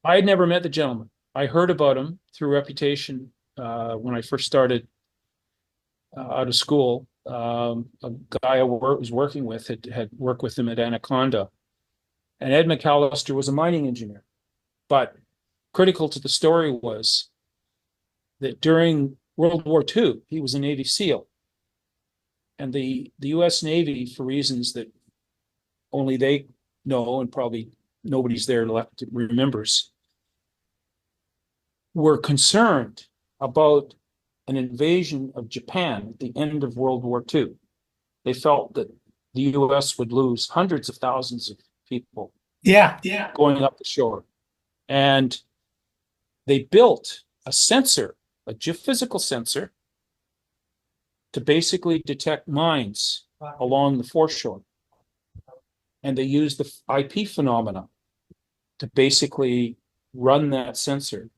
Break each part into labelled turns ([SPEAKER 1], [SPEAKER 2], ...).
[SPEAKER 1] I had never met the gentleman. I heard about him through reputation when I first started out of school. A guy I was working with had worked with him at Anaconda, and Ed McAllister was a mining engineer. But critical to the story was that during World War II, he was a Navy SEAL, and the U.S. Navy, for reasons that only they know and probably nobody's there left remembers, were concerned about an invasion of Japan at the end of World War II. They felt that the US would lose hundreds of thousands of people
[SPEAKER 2] Yeah.
[SPEAKER 1] going up the shore. And they built a sensor, a geophysical sensor, to basically detect mines along the foreshore. And they used the IP phenomena to basically run that sensor.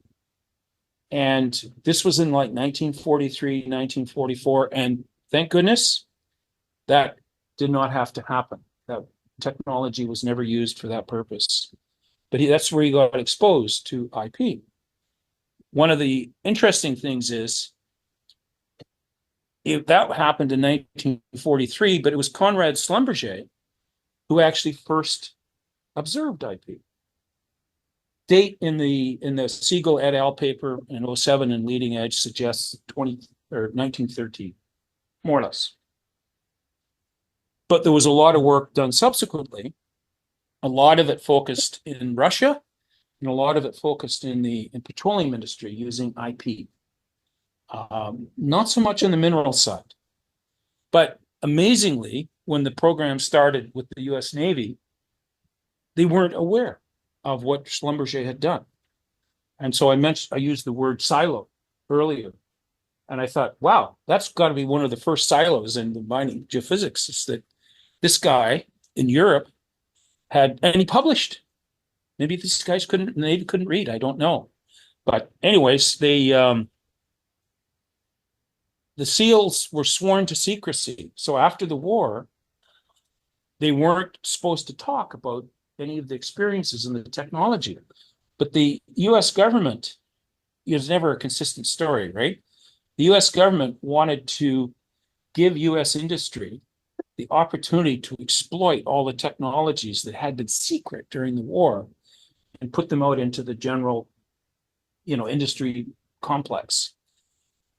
[SPEAKER 1] And this was in like 1943, 1944. And thank goodness that did not have to happen. That technology was never used for that purpose. But that's where he got exposed to IP. One of the interesting things is that happened in 1943, but it was Conrad Schlumberger who actually first observed IP. Date in the Siegel et al. Paper in 07 in Leading Edge suggests 1913, more or less. But there was a lot of work done subsequently. A lot of it focused in Russia, and a lot of it focused in the petroleum industry using IP. Not so much on the mineral side. But amazingly, when the program started with the US Navy, they weren't aware of what Schlumberger had done. And so I used the word silo earlier. And I thought, wow, that's got to be one of the first silos in the mining geophysics, is that this guy in Europe and he published. Maybe these guys couldn't read. I don't know. But anyways, the SEALs were sworn to secrecy. So after the war, they weren't supposed to talk about any of the experiences and the technology. But the US government is never a consistent story, right? The US government wanted to give US industry the opportunity to exploit all the technologies that had been secret during the war and put them out into the general, industry complex.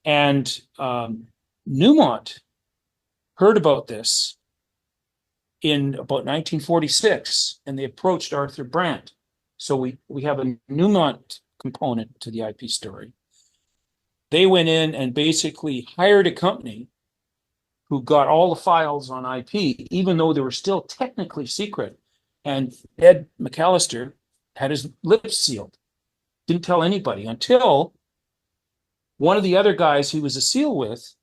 [SPEAKER 1] And Newmont heard about this in about 1946, and they approached Arthur Brandt. So we have a Newmont component to the IP story. They went in and basically hired a company who got all the files on IP, even though they were still technically secret. And Ed McAllister had his lips sealed, didn't tell anybody until one of the other guys he was a SEAL with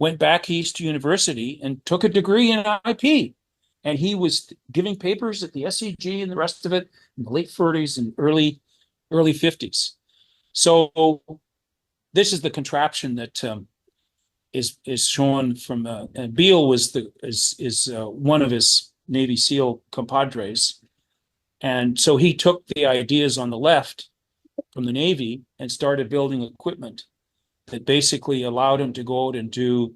[SPEAKER 1] went back east to university and took a degree in IP. And he was giving papers at the SEG and the rest of it in the late 40s and early 50s. So this is the contraption that is shown from and Beale is one of his Navy SEAL compadres. And so he took the ideas on the left from the Navy and started building equipment that basically allowed him to go out and do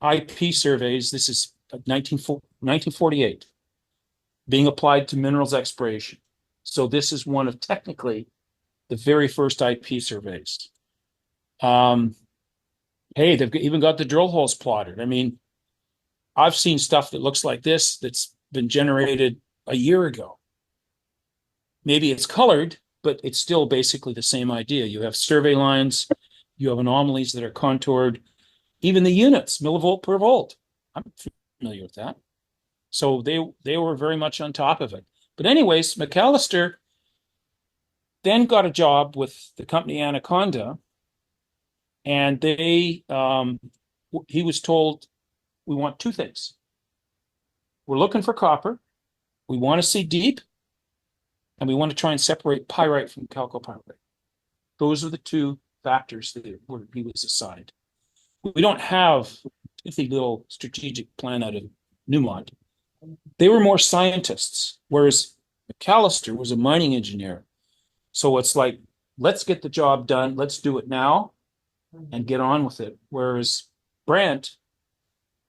[SPEAKER 1] IP surveys. This is 1948, being applied to minerals exploration. So this is one of technically the very first IP surveys. Hey, they've even got the drill holes plotted. I mean, I've seen stuff that looks like this that's been generated a year ago. Maybe it's colored, but it's still basically the same idea. You have survey lines, you have anomalies that are contoured, even the units, millivolt per volt. I'm familiar with that. So they were very much on top of it. But anyways, McAllister then got a job with the company Anaconda, and he was told, we want two things. We're looking for copper. We want to see deep, and we want to try and separate pyrite from chalcopyrite. Those are the two factors that he was assigned. We don't have a little strategic plan out of Newmont. They were more scientists, whereas McAllister was a mining engineer So it's like, let's get the job done. Let's do it now and get on with it. Whereas Brent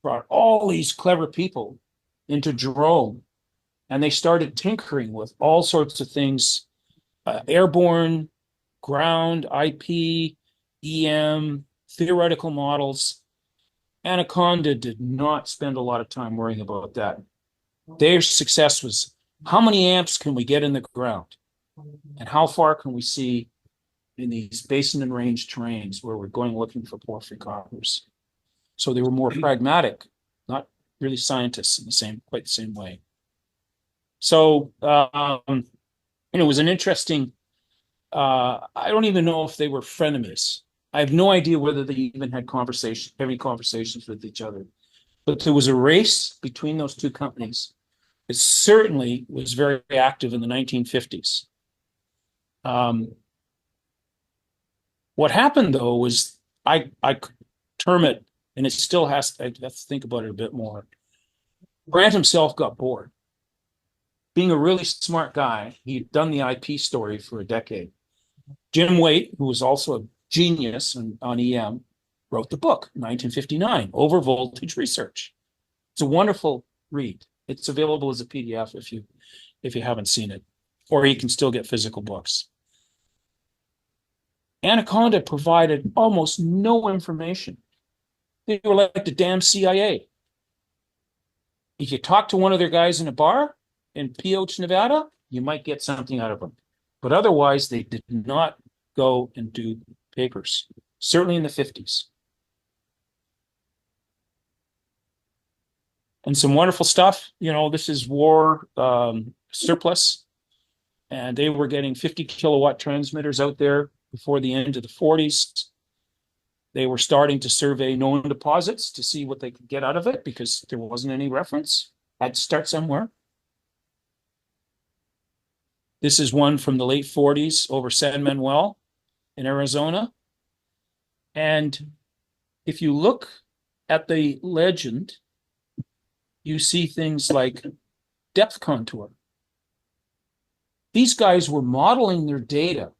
[SPEAKER 1] brought all these clever people into Jerome and they started tinkering with all sorts of things, airborne, ground, IP, EM, theoretical models. Anaconda did not spend a lot of time worrying about that. Their success was how many amps can we get in the ground and how far can we see in these basin and range terrains where we're going looking for porphyry coppers. So they were more pragmatic, not really scientists in quite the same way. So, it was an interesting, I don't even know if they were frenemies. I have no idea whether they even had heavy conversations with each other. But there was a race between those two companies. It certainly was very active in the 1950s. What happened, though, was I term it, and it still has, I have to think about it a bit more. Grant himself got bored. Being a really smart guy, he'd done the IP story for a decade. Jim Waite, who was also a genius on EM, wrote the book, 1959, Over Voltage Research. It's a wonderful read. It's available as a PDF if you haven't seen it, or you can still get physical books. Anaconda provided almost no information. They were like the damn CIA. If you talk to one of their guys in a bar in Pioche, Nevada, you might get something out of them. But otherwise, they did not go and do papers, certainly in the 50s. And some wonderful stuff. This is war surplus. And they were getting 50 kilowatt transmitters out there before the end of the 40s. They were starting to survey known deposits to see what they could get out of it because there wasn't any reference. Had to start somewhere. This is one from the late 40s over San Manuel in Arizona. And if you look at the legend, you see things like depth contour. These guys were modeling their data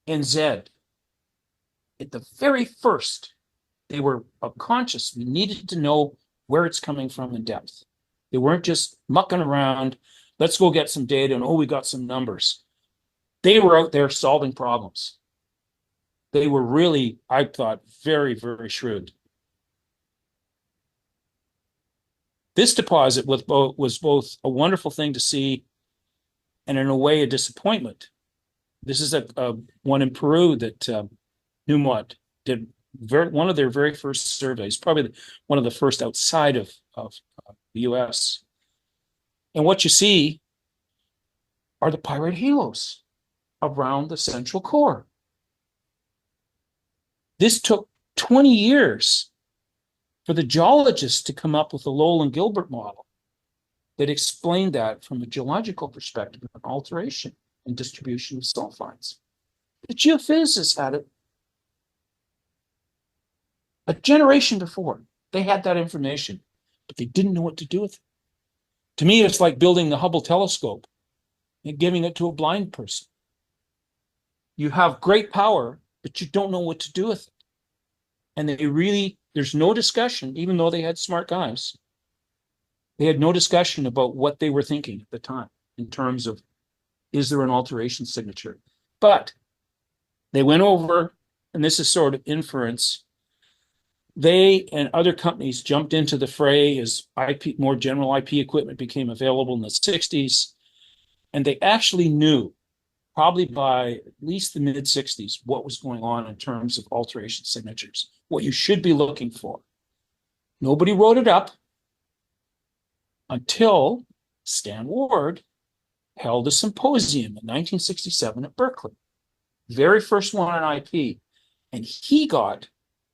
[SPEAKER 1] in Z. At the very first, they were conscious. We needed to know where it's coming from in depth. They weren't just mucking around. Let's go get some data and we got some numbers. They were out there solving problems. They were really, I thought, very, very shrewd. This deposit was both a wonderful thing to see and in a way a disappointment. This is a one in Peru that Newmont did one of their very first surveys, probably one of the first outside of the US. And what you see are the pyrite halos around the central core. This took 20 years for the geologists to come up with a Lowell and Gilbert model that explained that from a geological perspective, an alteration and distribution of sulfides. The geophysicists had it a generation before. They had that information, but they didn't know what to do with it. To me, it's like building the Hubble telescope and giving it to a blind person. You have great power, but you don't know what to do with it. And there's no discussion, even though they had smart guys, they had no discussion about what they were thinking at the time in terms of, is there an alteration signature? But they went over, and this is sort of inference, they and other companies jumped into the fray as more general IP equipment became available in the 60s. And they actually knew, probably by at least the mid-60s, what was going on in terms of alteration signatures, what you should be looking for. Nobody wrote it up until Stan Ward held a symposium in 1967 at Berkeley. Very first one on IP. And he got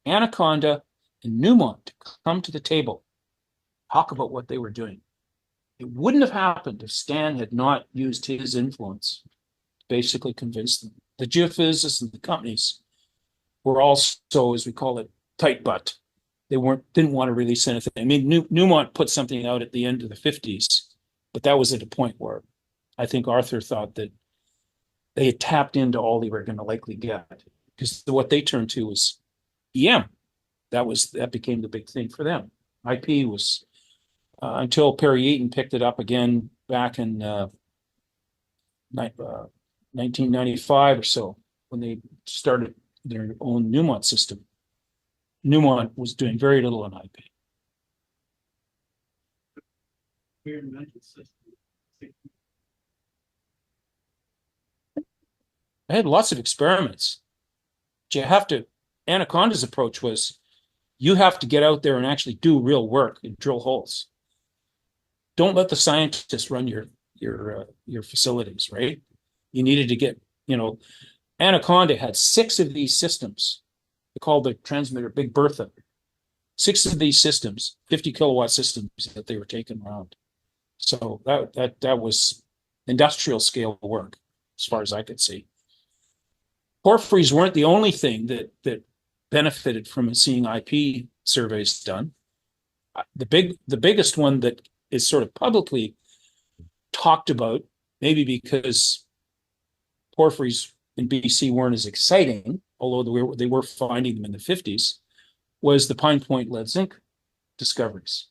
[SPEAKER 1] Anaconda and Newmont to come to the table, talk about what they were doing. It wouldn't have happened if Stan had not used his influence to basically convince them. The geophysicists and the companies were also, as we call it, tight butt. They didn't want to release anything. I mean, Newmont put something out at the end of the 50s, but that was at a point where I think Arthur thought that they had tapped into all they were going to likely get, because what they turned to was EM. That became the big thing for them. IP was until Perry Eaton picked it up again back in 1995 or so, when they started their own Newmont system. Newmont was doing very little on IP. I had lots of experiments. You have to, Anaconda's approach was, you have to get out there and actually do real work and drill holes. Don't let the scientists run your facilities, right? You needed to get, Anaconda had 6 of these systems. They called the transmitter Big Bertha. 6 of these systems, 50 kilowatt systems that they were taking around. So that was industrial scale work, as far as I could see. Porphyries weren't the only thing that benefited from seeing IP surveys done. The biggest one that is sort of publicly talked about, maybe because porphyries in BC weren't as exciting, although they were finding them in the 50s, was the Pine Point lead zinc discoveries.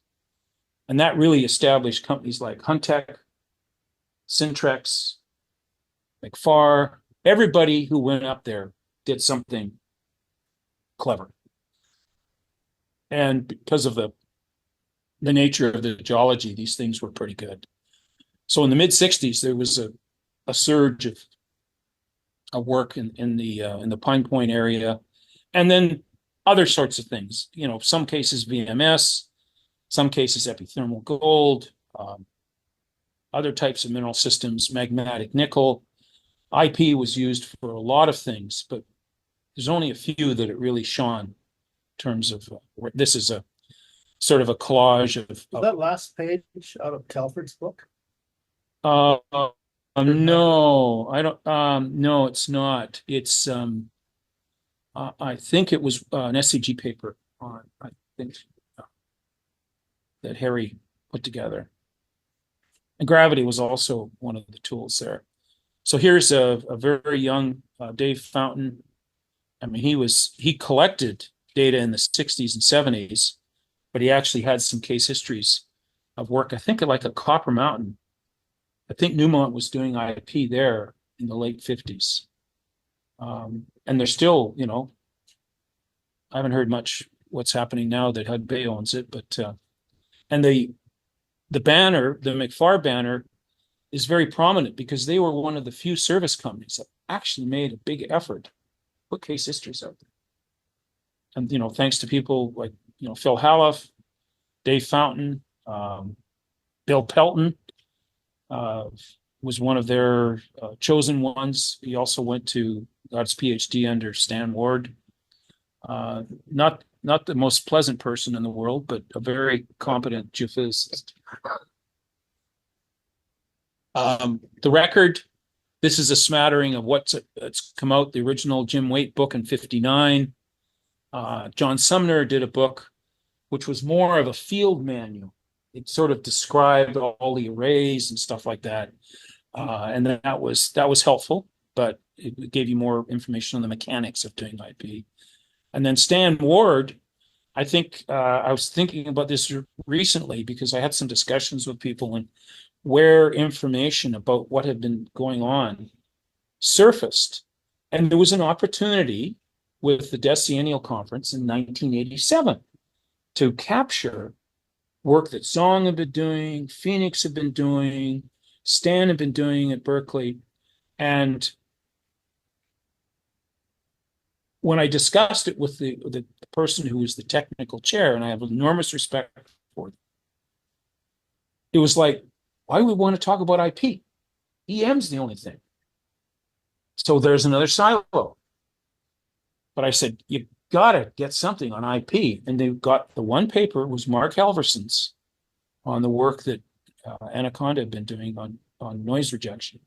[SPEAKER 1] And that really established companies like Huntech, Syntrex, McFar. Everybody who went up there did something clever. And because of the nature of the geology, these things were pretty good. So in the mid-60s, there was a surge of work in the Pine Point area, and then other sorts of things. Some cases VMS, some cases epithermal gold, other types of mineral systems, magmatic nickel. IP was used for a lot of things, but there's only a few that it really shone in terms of this is a sort of a collage of
[SPEAKER 2] that last page out of Telford's book.
[SPEAKER 1] No, I don't. No, it's not. It's I think it was an SCG paper on, I think, that Harry put together. And gravity was also one of the tools there. So here's a very young Dave Fountain. I mean, he collected data in the 60s and 70s, but he actually had some case histories of work. I think like a Copper Mountain. I think Newmont was doing IP there in the late 50s. And they're still, I haven't heard much what's happening now that Hudbay owns it, but and the banner, the McFar banner, is very prominent because they were one of the few service companies that actually made a big effort to put case histories out there. And thanks to people like Phil Halloff, Dave Fountain, Bill Pelton was one of their chosen ones. He also got his PhD under Stan Ward. Not the most pleasant person in the world, but a very competent geophysicist. The record, this is a smattering of what's come out. The original Jim Waite book in 59. John Sumner did a book which was more of a field manual. It sort of described all the arrays and stuff like that. And that was helpful, but it gave you more information on the mechanics of doing IP. And then Stan Ward, I think I was thinking about this recently because I had some discussions with people and where information about what had been going on surfaced. And there was an opportunity with the Decennial Conference in 1987 to capture work that Zong had been doing, Phoenix had been doing, Stan had been doing at Berkeley. And when I discussed it with the person who was the technical chair, and I have enormous respect for them, it was like, why would we want to talk about IP? EM's the only thing. So there's another silo. But I said, you got to get something on IP. And they got the one paper was Mark Halverson's on the work that Anaconda had been doing on noise rejection,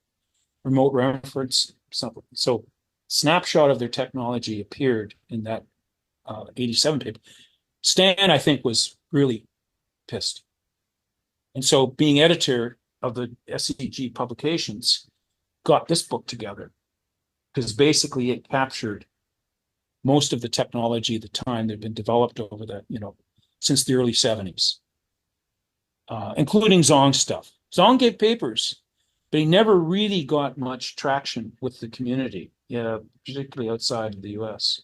[SPEAKER 1] remote reference, something. So snapshot of their technology appeared in that 87 paper. Stan, I think, was really pissed. And so being editor of the SCG publications, got this book together. because basically it captured most of the technology at the time that had been developed over the, since the early 70s, including Zong's stuff. Zong gave papers, but he never really got much traction with the community, particularly outside of the US.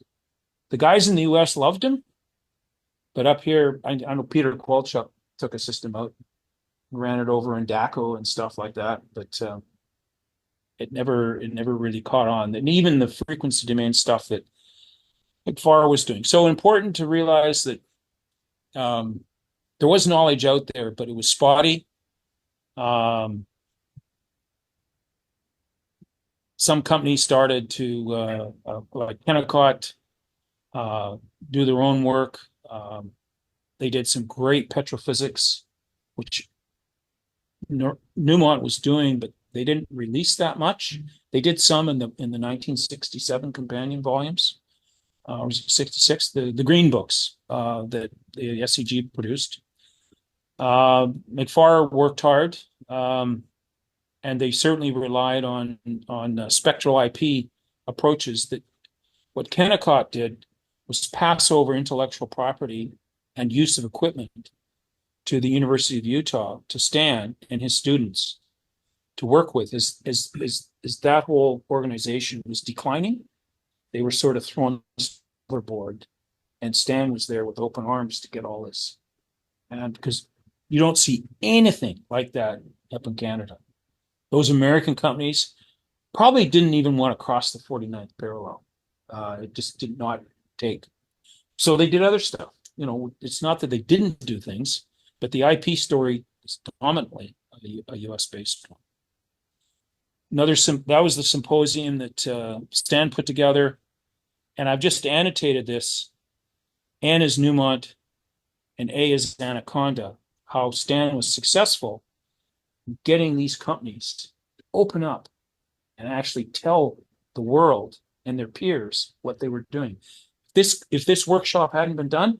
[SPEAKER 1] The guys in the US loved him, but up here, I know Peter Kowalchuk took a system out, ran it over in DACO and stuff like that, but it never really caught on. And even the frequency domain stuff that McFarr was doing. So important to realize that there was knowledge out there, but it was spotty. Some companies started to, like Kennecott, do their own work. They did some great petrophysics, which Newmont was doing, but they didn't release that much. They did some in the 1967 companion volumes, or 66, the green books that the SCG produced. McFarr worked hard, and they certainly relied on spectral IP approaches. That what Kennecott did was pass over intellectual property and use of equipment to the University of Utah, to Stan and his students, to work with as that whole organization was declining. They were sort of thrown overboard, and Stan was there with open arms to get all this. And because you don't see anything like that up in Canada. Those American companies probably didn't even want to cross the 49th parallel. It just did not take. So they did other stuff. It's not that they didn't do things, but the IP story is dominantly a US-based one. That was the symposium that Stan put together, and I've just annotated this. N is Newmont, and A is Anaconda. How Stan was successful in getting these companies to open up and actually tell the world and their peers what they were doing. If this workshop hadn't been done,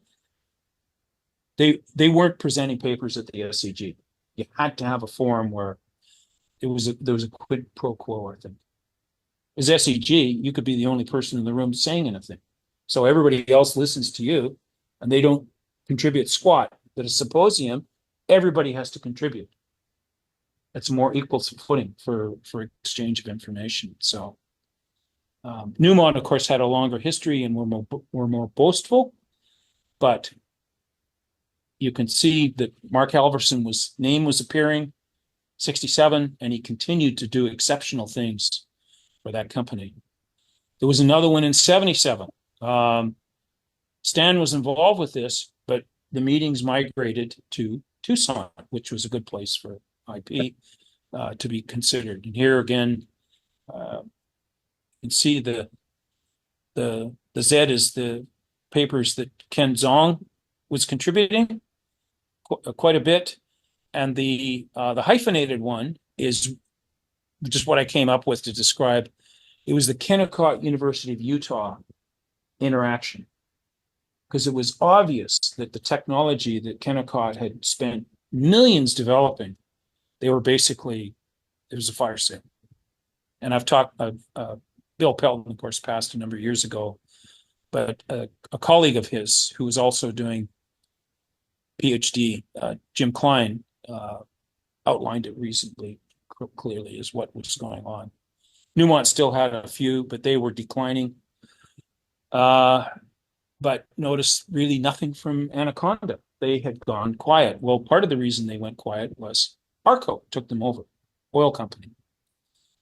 [SPEAKER 1] they weren't presenting papers at the SCG. You had to have a forum where there was a quid pro quo, I think. As SCG, you could be the only person in the room saying anything. So everybody else listens to you, and they don't contribute squat. But a symposium, everybody has to contribute. It's a more equal footing for exchange of information. So Newmont, of course, had a longer history and were more boastful, but you can see that Mark Halverson's name was appearing 67, and he continued to do exceptional things for that company. There was another one in 77. Stan was involved with this, but the meetings migrated to Tucson, which was a good place for IP to be considered. And here again, you can see the Z is the papers that Ken Zong was contributing quite a bit, and the hyphenated one is just what I came up with to describe. It was the Kennecott University of Utah interaction, because it was obvious that the technology that Kennecott had spent millions developing, it was a fire sale. And I've talked, Bill Pelton, of course, passed a number of years ago, but a colleague of his who was also doing PhD, Jim Klein, outlined it recently clearly as what was going on. Newmont still had a few, but they were declining. But notice really nothing from Anaconda. They had gone quiet. Well, part of the reason they went quiet was Arco took them over, oil company.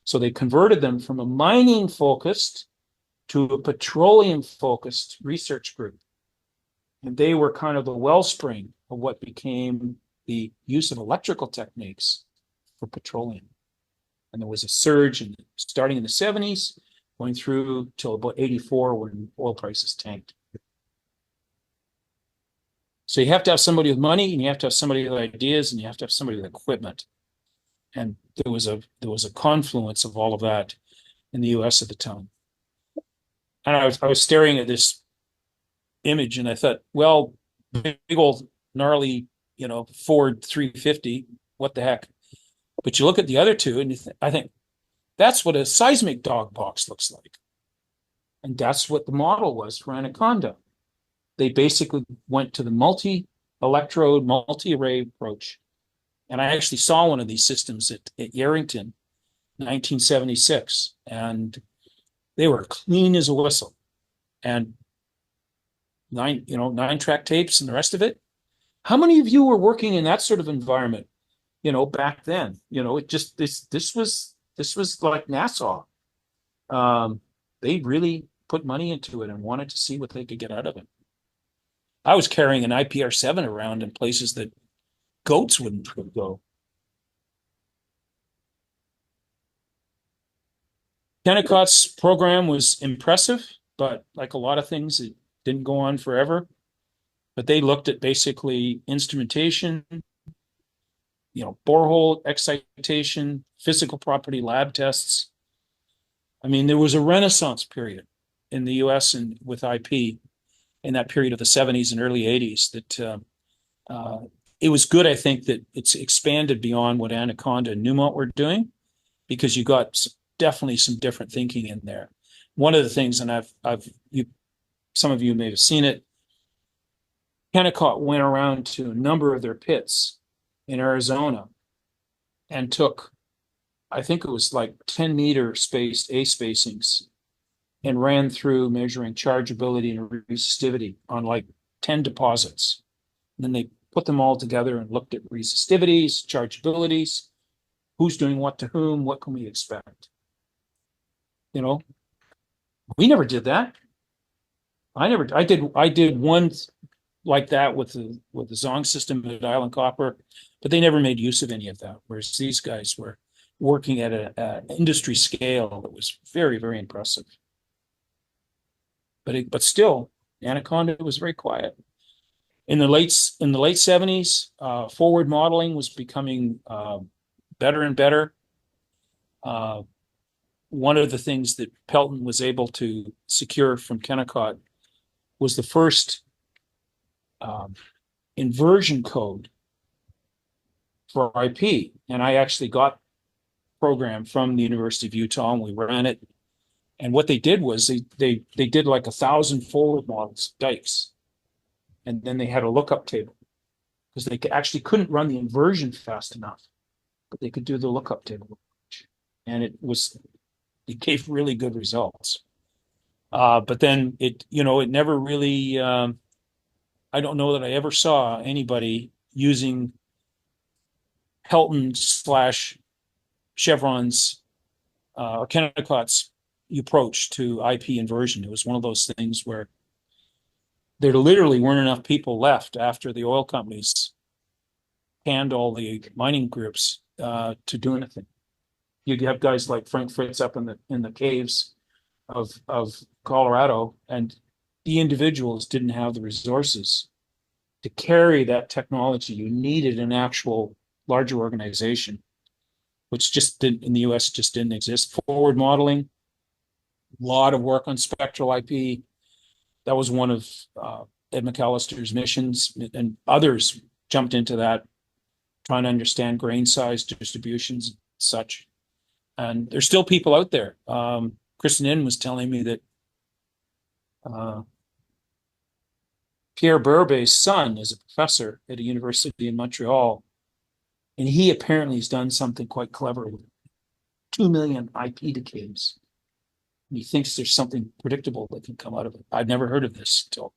[SPEAKER 1] So they converted them from a mining focused to a petroleum focused research group. And they were kind of the wellspring of what became the use of electrical techniques for petroleum. And there was a surge starting in the 70s, going through till about 84 when oil prices tanked. So you have to have somebody with money, and you have to have somebody with ideas, and you have to have somebody with equipment. And there was a confluence of all of that in the US at the time. And I was staring at this image, and I thought, well, big old gnarly, Ford 350, what the heck? But you look at the other two, and I think That's what a seismic dog box looks like. And that's what the model was for Anaconda. They basically went to the multi-electrode, multi-array approach. And I actually saw one of these systems at Yarrington, 1976, and they were clean as a whistle. And nine track tapes and the rest of it. How many of you were working in that sort of environment, back then? It just this was like NASA. They really put money into it and wanted to see what they could get out of it. I was carrying an IPR7 around in places that goats wouldn't go. Kennicott's program was impressive, but like a lot of things, it didn't go on forever. But they looked at basically instrumentation, borehole excitation, physical property lab tests. I mean, there was a renaissance period in the US and with IP in that period of the 70s and early 80s that it was good, I think, that it's expanded beyond what Anaconda and Newmont were doing, because you got definitely some different thinking in there. One of the things, and some of you may have seen it, Kennecott went around to a number of their pits in Arizona and took, I think it was like 10-meter spaced A spacings, and ran through measuring chargeability and resistivity on like 10 deposits. And then they put them all together and looked at resistivities, chargeabilities, who's doing what to whom, what can we expect? We never did that. I did one like that with the Zong system at Island Copper, but they never made use of any of that. Whereas these guys were working at an industry scale that was very, very impressive. But still, Anaconda was very quiet. In the late 70s, forward modeling was becoming better and better. One of the things that Pelton was able to secure from Kennecott was the first inversion code for IP. And I actually got a program from the University of Utah, and we ran it. And what they did was they did like 1,000 forward models, dikes. And then they had a lookup table, because they actually couldn't run the inversion fast enough, but they could do the lookup table. And it gave really good results. But then it never really, I don't know that I ever saw anybody using Pelton / Chevron's or Kennecott's approach to IP inversion. It was one of those things where there literally weren't enough people left after the oil companies canned all the mining groups to do anything. You have guys like Frank Fritz up in the caves of Colorado, and the individuals didn't have the resources to carry that technology. You needed an actual larger organization, which just didn't, in the US, just didn't exist. Forward modeling, a lot of work on spectral IP. That was one of Ed McAllister's missions, and others jumped into that, trying to understand grain size distributions and such. And there's still people out there. Kristen Inn was telling me that Pierre Burbet's son is a professor at a university in Montreal, and he apparently has done something quite clever with 2 million IP decays. And he thinks there's something predictable that can come out of it. I'd never heard of this until,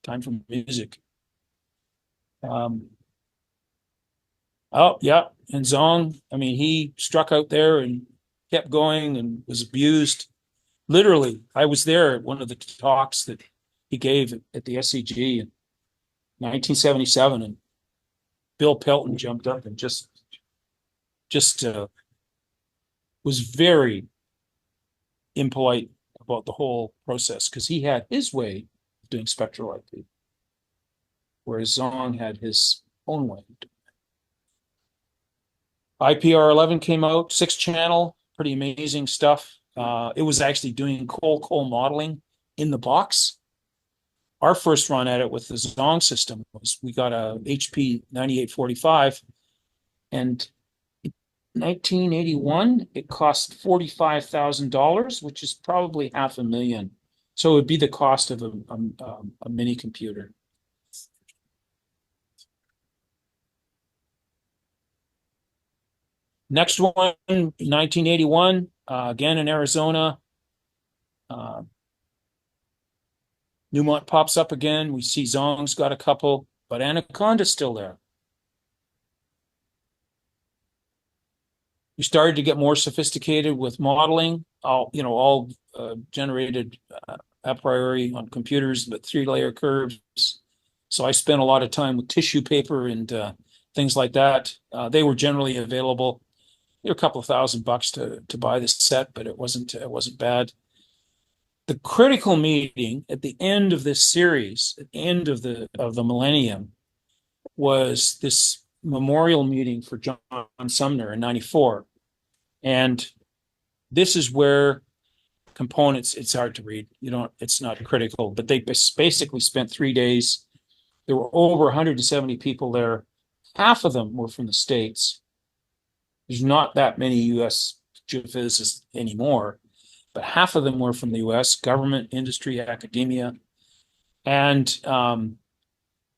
[SPEAKER 1] time for music. Oh, yeah. And Zong, I mean, he struck out there and kept going and was abused. Literally, I was there at one of the talks that he gave at the SCG in 1977, and Bill Pelton jumped up and just was very impolite about the whole process, because he had his way of doing spectral IP, whereas Zong had his own way. IPR11 came out, 6-channel, pretty amazing stuff. It was actually doing coal modeling in the box. Our first run at it with the Zong system was we got a HP 9845, and 1981, it cost $45,000, which is probably $500,000. So it would be the cost of a mini computer. Next one, 1981, again in Arizona. Newmont pops up again. We see Zong's got a couple, but Anaconda's still there. We started to get more sophisticated with modeling, all generated a priori on computers, but 3-layer curves. So I spent a lot of time with tissue paper and things like that. They were generally available. They were a couple of $1,000 to buy this set, but it wasn't bad. The critical meeting at the end of this series, at the end of the millennium, was this memorial meeting for John Sumner in '94. And this is where components, it's hard to read. It's not critical, but they basically spent 3 days. There were over 170 people there. Half of them were from the States. There's not that many US geophysicists anymore, but half of them were from the US, government, industry, academia. And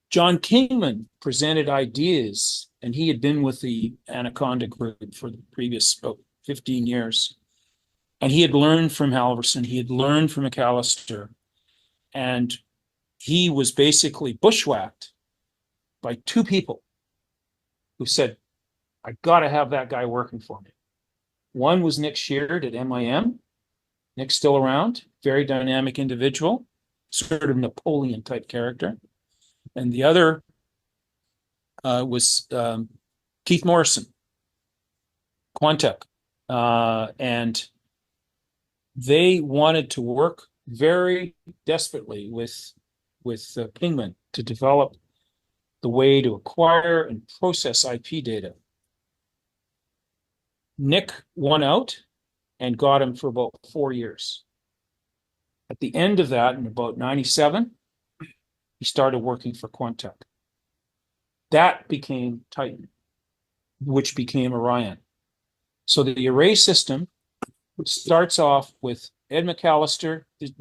[SPEAKER 1] John Kingman presented ideas, and he had been with the Anaconda group for the previous about 15 years. And he had learned from Halverson, he had learned from McAllister, and he was basically bushwhacked by two people who said, I got to have that guy working for me. One was Nick Sheard at MIM. Nick's still around, very dynamic individual, sort of Napoleon type character. And the other was Keith Morrison, Quantec. And they wanted to work very desperately with Kingman to develop the way to acquire and process IP data. Nick won out and got him for about 4 years. At the end of that, in about 97, he started working for Quantec. That became Titan, which became Orion. So the array system, which starts off with Ed McAllister, the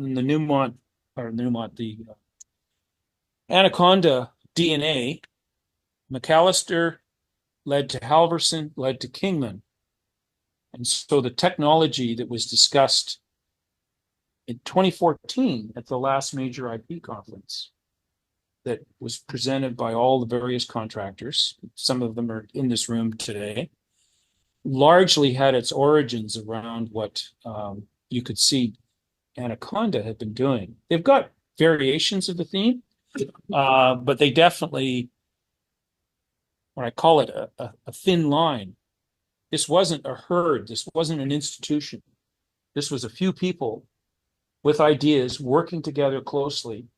[SPEAKER 1] Anaconda DNA. McAllister led to Halverson, led to Kingman. And so the technology that was discussed in 2014 at the last major IP conference that was presented by all the various contractors, some of them are in this room today, largely had its origins around what you could see Anaconda had been doing. They've got variations of the theme, but they definitely, when I call it a thin line, this wasn't a herd. This wasn't an institution. This was a few people with ideas working together closely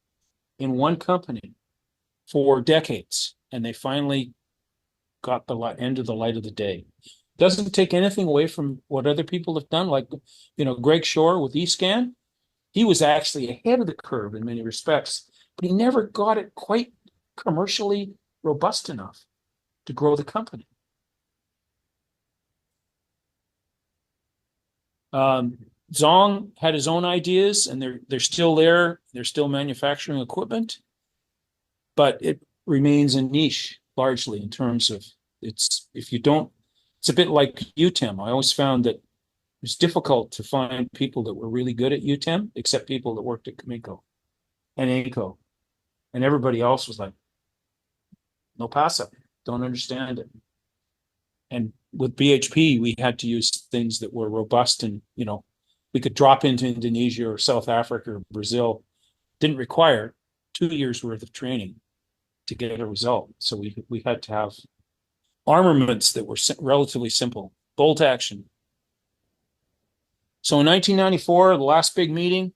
[SPEAKER 1] in one company for decades. And they finally got the end of the light of the day. Doesn't take anything away from what other people have done. Like, Greg Shore with eScan, he was actually ahead of the curve in many respects, but he never got it quite commercially robust enough to grow the company. Zong had his own ideas, and they're still there. They're still manufacturing equipment, but it remains a niche largely in terms of it's a bit like UTEM. I always found that it was difficult to find people that were really good at UTEM, except people that worked at Cominco and ACO, and everybody else was like, no pass-up, don't understand it. And with BHP, we had to use things that were robust and, we could drop into Indonesia or South Africa or Brazil. Didn't require 2 years worth of training to get a result. So we had to have armaments that were relatively simple, bolt action. So in 1994, the last big meeting,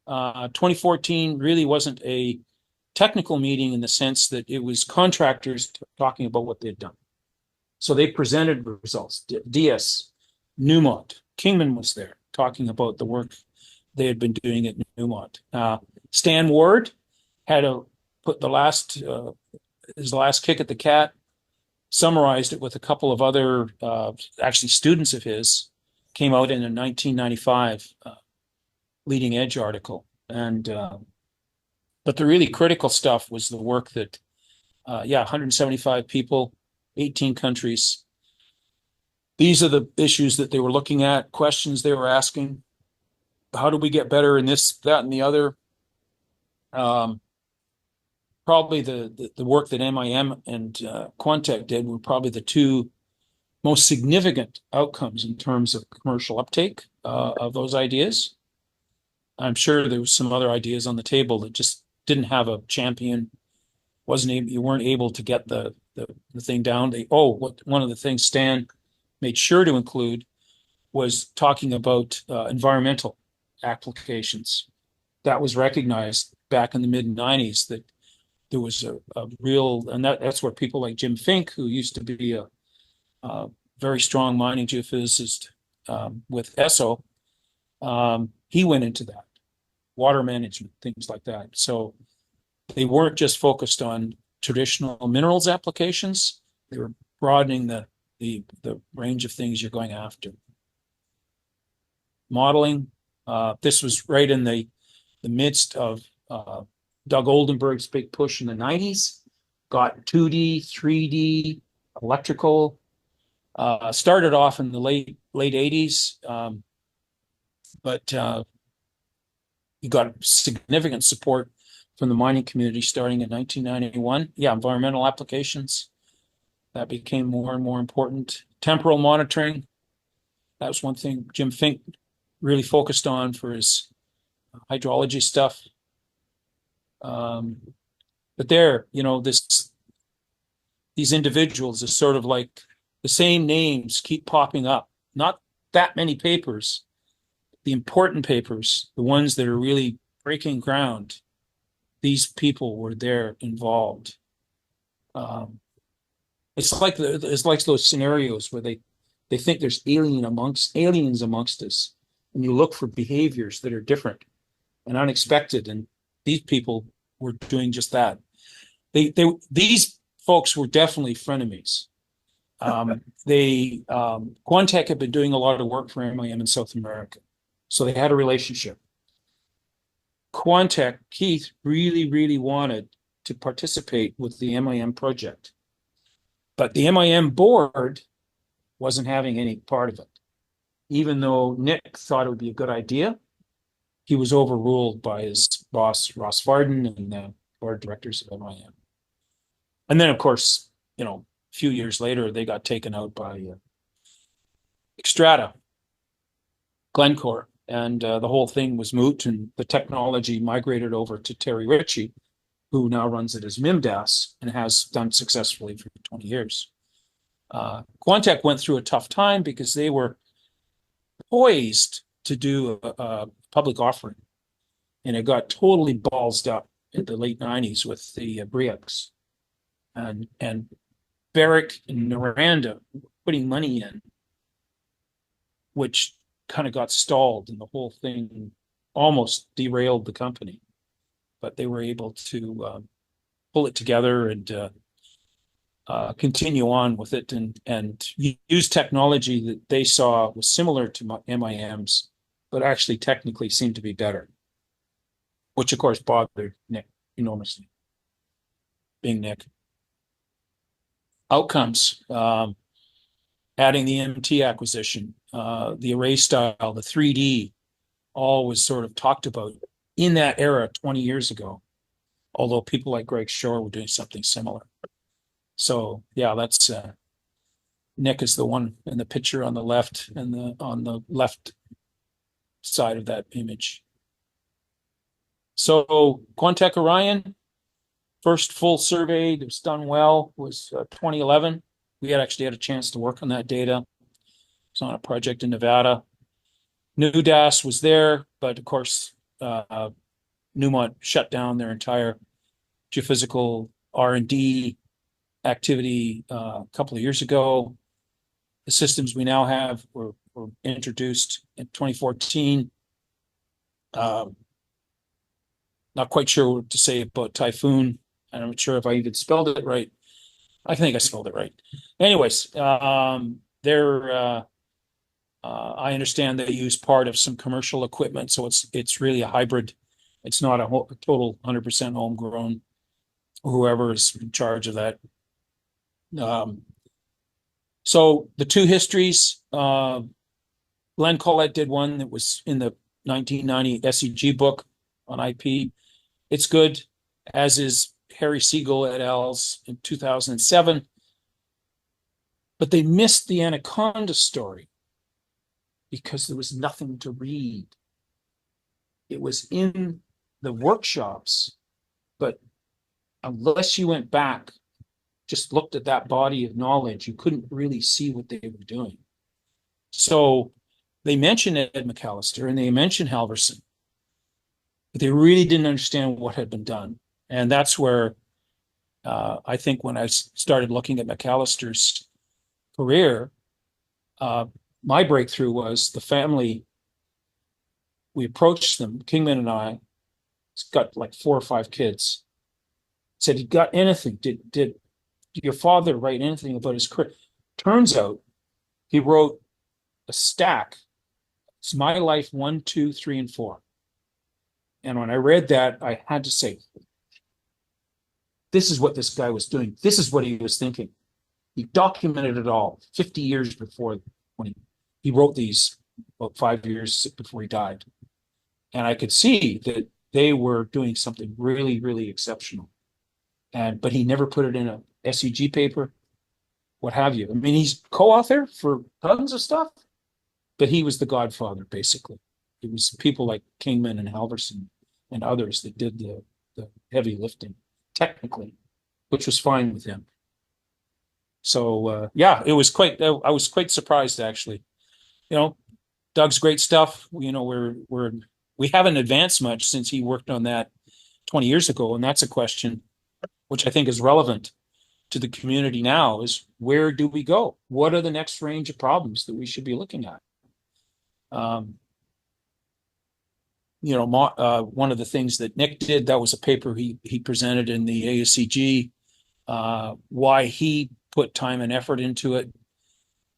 [SPEAKER 1] 2014 really wasn't a technical meeting in the sense that it was contractors talking about what they'd done. So they presented results. DS, Newmont, Kingman was there talking about the work they had been doing at Newmont. Stan Ward had put his last kick at the cat summarized it with a couple of other, actually students of his, came out in a 1995 leading edge article. And but the really critical stuff was the work that, 175 people, 18 countries. These are the issues that they were looking at, questions they were asking. How do we get better in this, that, and the other? Probably the work that MIM and Quantec did were probably the two most significant outcomes in terms of commercial uptake of those ideas. I'm sure there was some other ideas on the table that just didn't have a champion. You weren't able to get the thing down. One of the things Stan made sure to include was talking about environmental applications. That was recognized back in the mid 90s that there was a real, and that's where people like Jim Fink, who used to be a very strong mining geophysicist with ESSO, he went into that, water management, things like that. So they weren't just focused on traditional minerals applications, they were broadening the range of things you're going after. Modeling, this was right in the midst of Doug Oldenburg's big push in the 90s, got 2D, 3D, electrical, started off in the late 80s, but he got significant support from the mining community starting in 1991. Yeah, environmental applications, that became more and more important. Temporal monitoring, that was one thing Jim Fink really focused on for his hydrology stuff. But there, these individuals is sort of like the same names keep popping up. Not that many papers, the important papers, the ones that are really breaking ground. These people were there involved. It's like those scenarios where they think there's aliens amongst us, and you look for behaviors that are different and unexpected, and these people were doing just that. These folks were definitely frenemies. Quantec had been doing a lot of work for MIM in South America, so they had a relationship. Quantec, Keith really, really wanted to participate with the MIM project, but the MIM board wasn't having any part of it. Even though Nick thought it would be a good idea, he was overruled by his boss, Ross Varden, and the board of directors of MIM. And then, of course, a few years later, they got taken out by Xstrata, Glencore, and the whole thing was moot, and the technology migrated over to Terry Ritchie, who now runs it as MIMDAS and has done successfully for 20 years. Quantec went through a tough time because they were poised to do a public offering, and it got totally ballsed up in the late 90s with the BRICS. And Barrick and Noranda putting money in, which kind of got stalled, and the whole thing almost derailed the company. But they were able to pull it together and continue on with it, and use technology that they saw was similar to MIM's, but actually technically seemed to be better, which of course bothered Nick enormously, being Nick. Outcomes, adding the MT acquisition, the array style, the 3D, all was sort of talked about in that era 20 years ago, although people like Greg Shore were doing something similar. So yeah, that's Nick is the one in the picture on the left, and on the left side of that image. So Quantec Orion, first full survey that was done well was 2011. We actually had a chance to work on that data. It's on a project in Nevada. NUDAS was there, but of course, Newmont shut down their entire geophysical R&D activity a couple of years ago. The systems we now have were introduced in 2014. Not quite sure what to say about Typhoon. I'm not sure if I even spelled it right. I think I spelled it right. Anyways, they're I understand they use part of some commercial equipment, so it's really a hybrid. It's not a total 100% homegrown. Whoever is in charge of that. So the two histories, Glenn Collett did one that was in the 1990 SEG book on IP. It's good, as is Harry Siegel et al.'s in 2007. But they missed the Anaconda story because there was nothing to read. It was in the workshops, but unless you went back, just looked at that body of knowledge, you couldn't really see what they were doing. So they mentioned Ed McAllister and they mentioned Halverson, but they really didn't understand what had been done. And that's where I think when I started looking at McAllister's career, my breakthrough was the family. We approached them, Kingman and I. He's got like 4 or 5 kids. Said, "You got anything? Did your father write anything about his career?" Turns out he wrote a stack. It's My Life 1, 2, 3, and 4. And when I read that, I had to say, this is what this guy was doing. This is what he was thinking. He documented it all 50 years before when he wrote these, about 5 years before he died. And I could see that they were doing something really, really exceptional. But he never put it in a SEG paper, what have you. I mean, he's co-author for tons of stuff, but he was the godfather, basically. It was people like Kingman and Halverson and others that did the heavy lifting technically, which was fine with him. So yeah, it was quite. I was quite surprised, actually. Doug's great stuff. We haven't advanced much since he worked on that 20 years ago, and that's a question which I think is relevant to the community now: is where do we go? What are the next range of problems that we should be looking at? One of the things that Nick did, that was a paper he presented in the ASCG, why he put time and effort into it.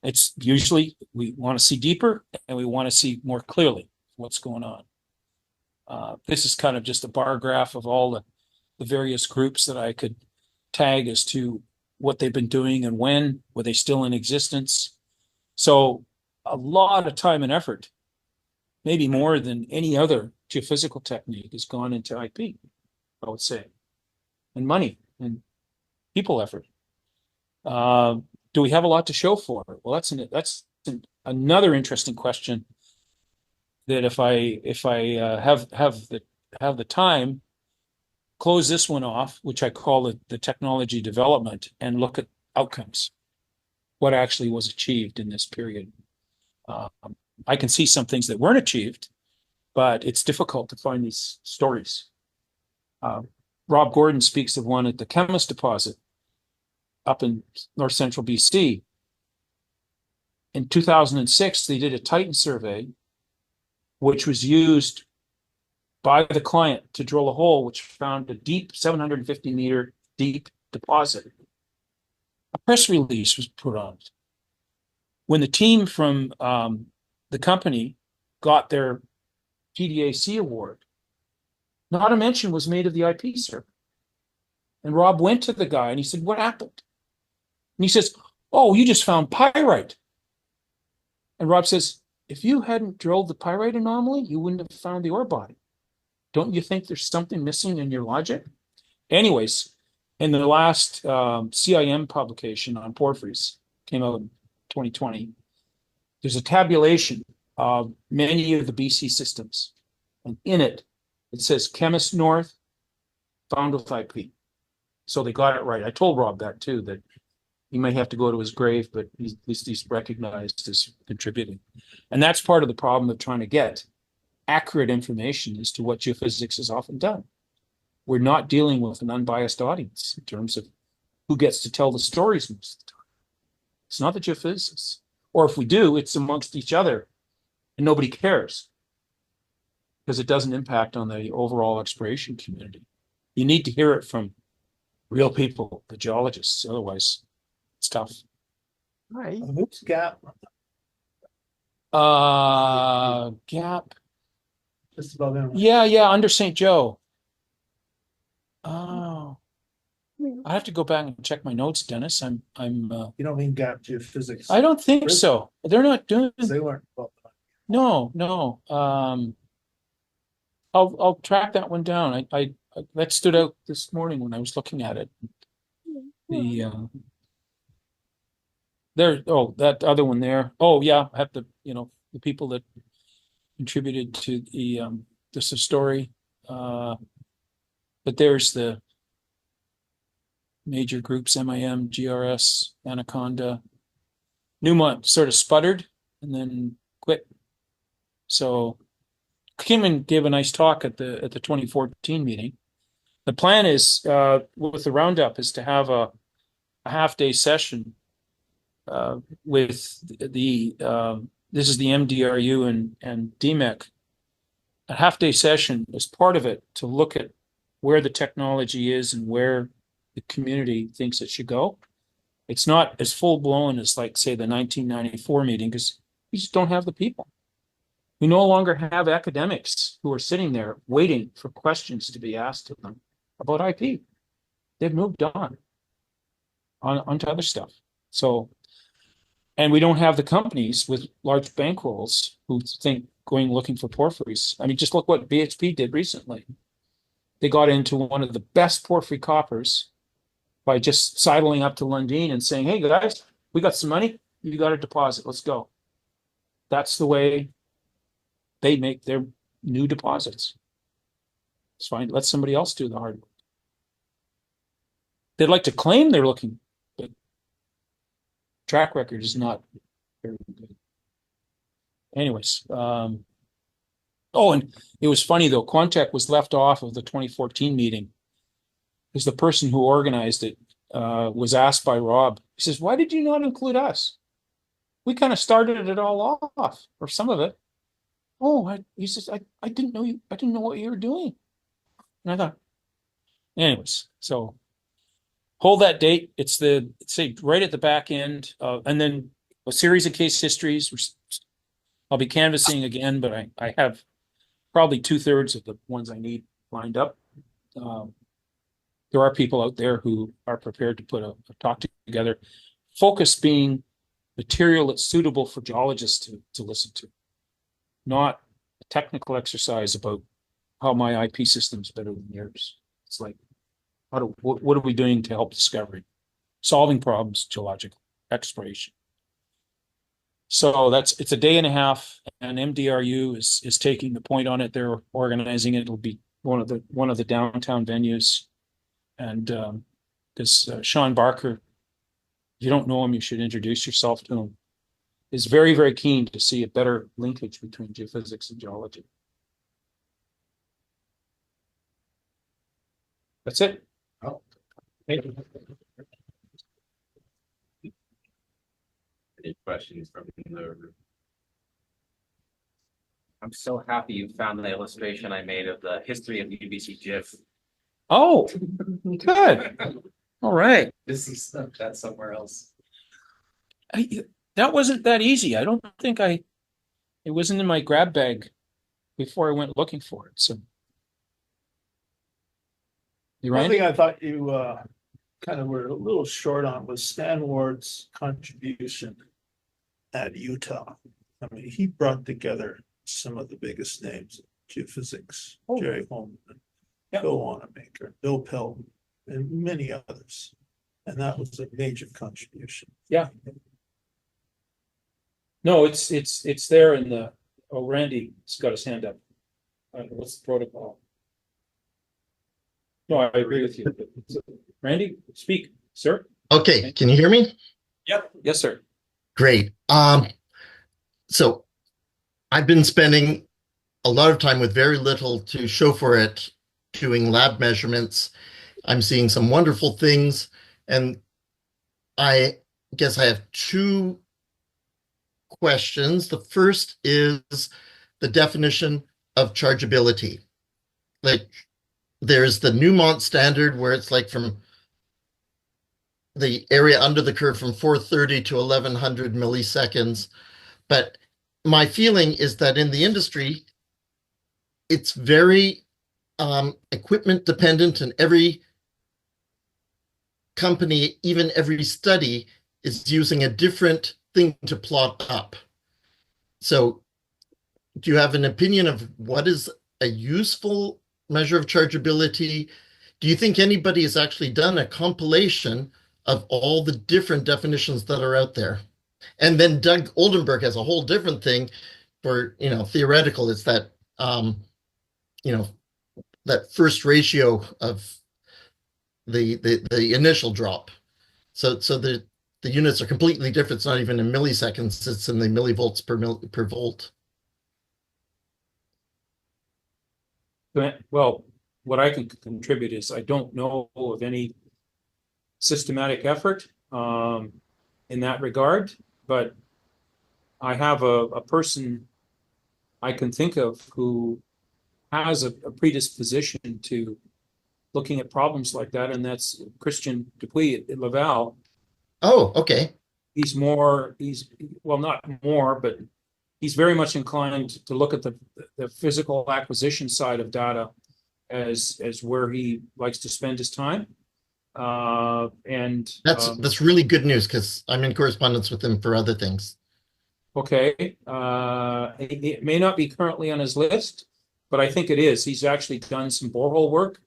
[SPEAKER 1] It's usually we want to see deeper and we want to see more clearly what's going on. This is kind of just a bar graph of all the various groups that I could tag as to what they've been doing and when, were they still in existence. So a lot of time and effort, maybe more than any other geophysical technique, has gone into IP, I would say, and money and people effort. Do we have a lot to show for it? Well, that's another interesting question that if I have the time, close this one off, which I call the technology development, and look at outcomes, what actually was achieved in this period. I can see some things that weren't achieved, but it's difficult to find these stories. Rob Gordon speaks of one at the Chemist deposit up in north central BC. In 2006, they did a Titan survey, which was used by the client to drill a hole, which found a deep 750-meter deep deposit. A press release was put on it. When the team from the company got their PDAC award, not a mention was made of the IP survey. And Rob went to the guy and he said, "What happened?" And he says, "Oh, you just found pyrite." And Rob says, "If you hadn't drilled the pyrite anomaly, you wouldn't have found the ore body. Don't you think there's something missing in your logic?" Anyways, in the last CIM publication on porphyries, came out in 2020, there's a tabulation of many of the BC systems. And in it, it says Chemist North found with IP. So they got it right. I told Rob that too, that he may have to go to his grave, but at least he's recognized as contributing. And that's part of the problem of trying to get accurate information as to what geophysics has often done. We're not dealing with an unbiased audience in terms of who gets to tell the stories most of the time. It's not the geophysicists. Or if we do, it's amongst each other and nobody cares because it doesn't impact on the overall exploration community. You need to hear it from real people, the geologists. Otherwise, it's tough.
[SPEAKER 3] Right.
[SPEAKER 2] Who's Gap?
[SPEAKER 1] Gap.
[SPEAKER 2] Just above him.
[SPEAKER 1] Yeah, under St. Joe. Oh, I have to go back and check my notes, Dennis.
[SPEAKER 2] You don't mean Gap Geophysics?
[SPEAKER 1] I don't think so. They're not doing,
[SPEAKER 2] They weren't.
[SPEAKER 1] no. I'll track that one down. I that stood out this morning when I was looking at it. That other one there. Oh, yeah, I have the people that contributed to this story. But there's the major groups: MIM, GRS, Anaconda. Newmont sort of sputtered and then quit. So came and gave a nice talk at the 2014 meeting. The plan is with the roundup is to have a half-day session with the this is the MDRU and DMEC. A half-day session as part of it to look at where the technology is and where the community thinks it should go. It's not as full-blown as, like, say, the 1994 meeting, because we just don't have the people. We no longer have academics who are sitting there waiting for questions to be asked of them about IP. They've moved onto other stuff. So, and we don't have the companies with large bankrolls who think going looking for porphyries. I mean, just look what BHP did recently. They got into one of the best porphyry coppers by just sidling up to Lundin and saying, "Hey guys, we got some money. You got a deposit. Let's go." That's the way they make their new deposits. It's fine. Let somebody else do the hard work. They'd like to claim they're looking, but track record is not very good. Anyways, and it was funny though. Quantec was left off of the 2014 meeting because the person who organized it was asked by Rob. He says, "Why did you not include us? We kind of started it all off, or some of it." He says, I didn't know you. I didn't know what you were doing. And I thought, anyways, so hold that date. It's say right at the back end, and then a series of case histories. I'll be canvassing again, but I have probably 2/3 of the ones I need lined up. There are people out there who are prepared to put a talk together. Focus being material that's suitable for geologists to listen to, not a technical exercise about how my IP system is better than yours. It's like, what are we doing to help discovery, solving problems, geological exploration. So it's a day and a half, and MDRU is taking the point on it. They're organizing it. It'll be one of the downtown venues, and this Sean Barker, if you don't know him, you should introduce yourself to him. Is very, very keen to see a better linkage between geophysics and geology. That's it.
[SPEAKER 2] Oh.
[SPEAKER 1] Thank you.
[SPEAKER 4] Any questions from the room?
[SPEAKER 3] I'm so happy you found the illustration I made of the history of UBC GIF.
[SPEAKER 1] Oh, good. All right.
[SPEAKER 4] This is that's somewhere else.
[SPEAKER 1] That wasn't that easy. I don't think it wasn't in my grab bag before I went looking for it. So, you
[SPEAKER 2] One
[SPEAKER 1] right?
[SPEAKER 2] thing I thought you kind of were a little short on was Stan Ward's contribution at Utah. I mean, he brought together some of the biggest names in geophysics,
[SPEAKER 1] Oh.
[SPEAKER 2] Jerry Holman,
[SPEAKER 1] Yeah.
[SPEAKER 2] Bill Wanamaker, Bill Pelton, and many others. And that was a major contribution.
[SPEAKER 1] Yeah. No, it's there in the. Oh, Randy's got his hand up. What's the protocol? No, I agree with you. Randy, speak, sir.
[SPEAKER 5] Okay, can you hear me?
[SPEAKER 1] Yep. Yes, sir.
[SPEAKER 5] Great. So I've been spending a lot of time with very little to show for it, doing lab measurements. I'm seeing some wonderful things, and I guess I have two questions. The first is the definition of chargeability. Like, there's the Newmont standard where it's like from the area under the curve from 430 to 1100 milliseconds. But my feeling is that in the industry, it's very equipment dependent, and every company, even every study, is using a different thing to plot up. So do you have an opinion of what is a useful measure of chargeability? Do you think anybody has actually done a compilation of all the different definitions that are out there? And then Doug Oldenburg has a whole different thing for, theoretical. It's that, that first ratio of the initial drop. So the units are completely different. It's not even in milliseconds. It's in the millivolts per volt.
[SPEAKER 1] Well, what I can contribute is I don't know of any systematic effort in that regard, but I have a person I can think of who has a predisposition to looking at problems like that, and that's Christian Dupuy at Laval.
[SPEAKER 5] Oh, okay.
[SPEAKER 1] He's well, not more, but he's very much inclined to look at the physical acquisition side of data as where he likes to spend his time. And
[SPEAKER 5] That's really good news, because I'm in correspondence with him for other things.
[SPEAKER 1] okay, it may not be currently on his list, but I think it is. He's actually done some borehole work,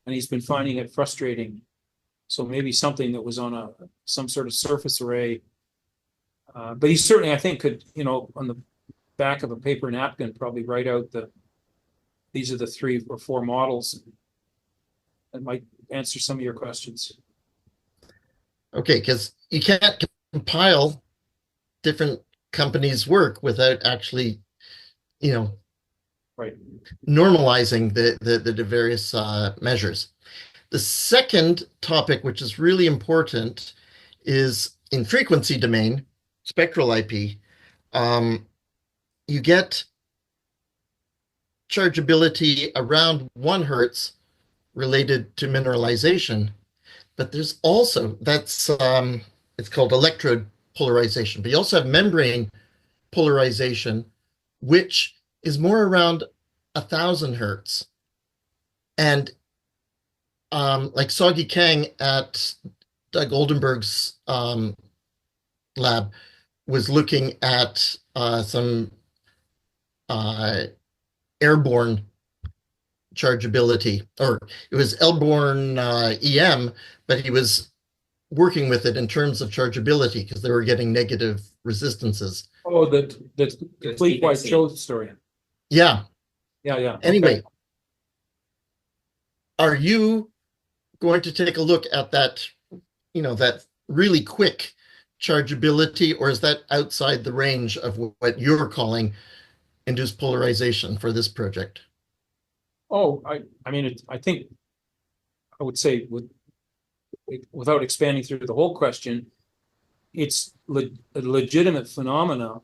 [SPEAKER 1] and he's been finding it frustrating. So maybe something that was on some sort of surface array. But he certainly, I think, could, on the back of a paper napkin, probably write out these are the 3 or 4 models. That might answer some of your questions.
[SPEAKER 5] Okay, because you can't compile different companies' work without actually,
[SPEAKER 1] Right.
[SPEAKER 5] normalizing the various measures. The second topic, which is really important, is in frequency domain, spectral IP. You get chargeability around 1 hertz related to mineralization, but there's also, it's called electrode polarization, but you also have membrane polarization, which is more around 1,000 hertz. And like Soggy Kang at Doug Oldenburg's lab was looking at some airborne chargeability, or it was airborne EM, but he was working with it in terms of chargeability because they were getting negative resistances.
[SPEAKER 1] Oh, the complete white show story.
[SPEAKER 5] Yeah.
[SPEAKER 1] Yeah.
[SPEAKER 5] Anyway,
[SPEAKER 1] Okay.
[SPEAKER 5] are you going to take a look at that, that really quick chargeability, or is that outside the range of what you're calling induced polarization for this project?
[SPEAKER 1] Oh, I mean, I think I would say without expanding through the whole question, it's a legitimate phenomena.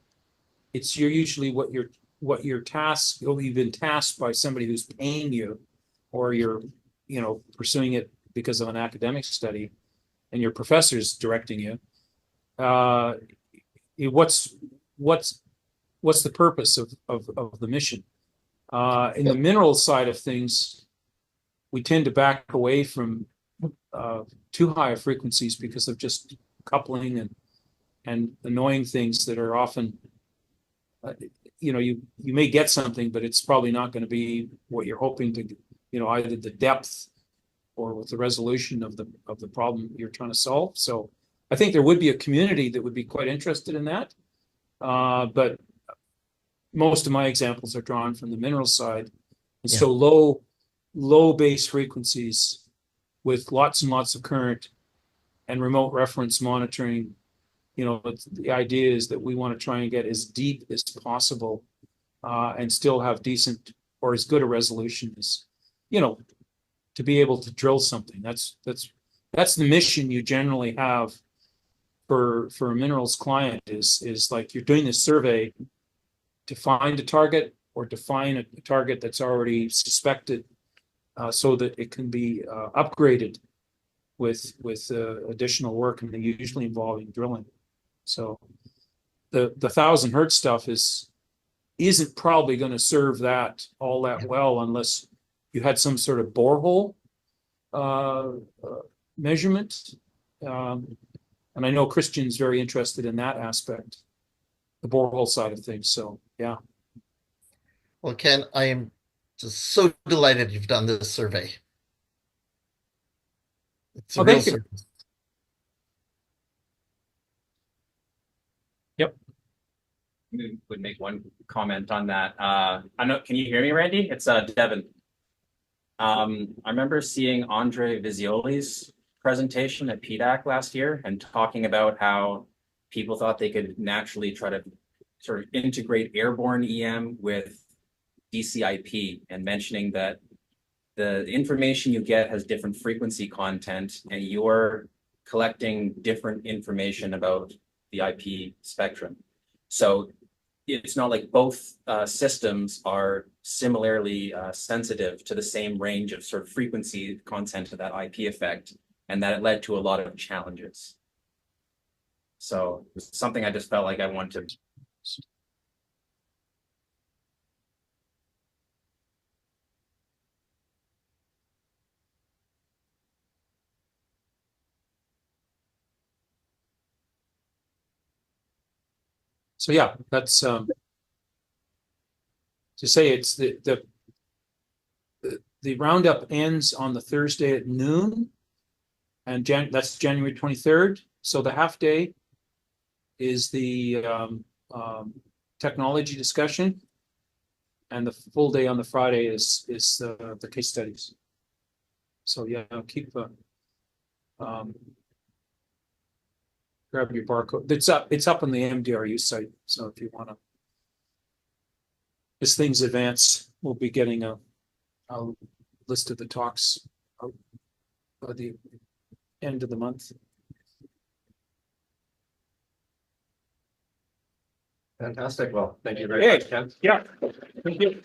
[SPEAKER 1] It's usually what you've been tasked by somebody who's paying you, or you're pursuing it because of an academic study, and your professor's directing you. What's the purpose of the mission? In the mineral side of things, we tend to back away from too high frequencies because of just coupling and annoying things that are often, you may get something, but it's probably not going to be what you're hoping to, either the depth or with the resolution of the problem you're trying to solve. So I think there would be a community that would be quite interested in that. But most of my examples are drawn from the mineral side. And so low base frequencies with lots and lots of current and remote reference monitoring. The idea is that we want to try and get as deep as possible and still have decent or as good a resolution as, to be able to drill something. That's the mission you generally have for a minerals client is like you're doing this survey to find a target or define a target that's already suspected so that it can be upgraded with additional work, and they usually involving drilling. So the 1,000 hertz stuff isn't probably going to serve that all that well unless you had some sort of borehole measurement. And I know Christian's very interested in that aspect, the borehole side of things. So yeah.
[SPEAKER 5] Well, Ken, I am just so delighted you've done this survey. It's a
[SPEAKER 1] Oh,
[SPEAKER 5] real
[SPEAKER 1] thank you.
[SPEAKER 5] service.
[SPEAKER 3] Would make one comment on that. I know, can you hear me, Randy? It's Devin. I remember seeing Andre Visioli's presentation at PDAC last year and talking about how people thought they could naturally try to sort of integrate airborne EM with DCIP, and mentioning that the information you get has different frequency content and you're collecting different information about the IP spectrum. So it's not like both systems are similarly sensitive to the same range of sort of frequency content of that IP effect, and that it led to a lot of challenges. So it's something I just felt like I wanted to.
[SPEAKER 1] So yeah, that's to say it's the roundup ends on the Thursday at noon, and that's January 23rd. So the half day is the technology discussion, and the full day on the Friday is the case studies. So yeah, keep grab your barcode. It's up on the MDRU site. So if you want to, as things advance, we'll be getting a list of the talks by the end of the month.
[SPEAKER 4] Fantastic. Well, thank you very much, Ken.
[SPEAKER 1] Yeah. Thank you.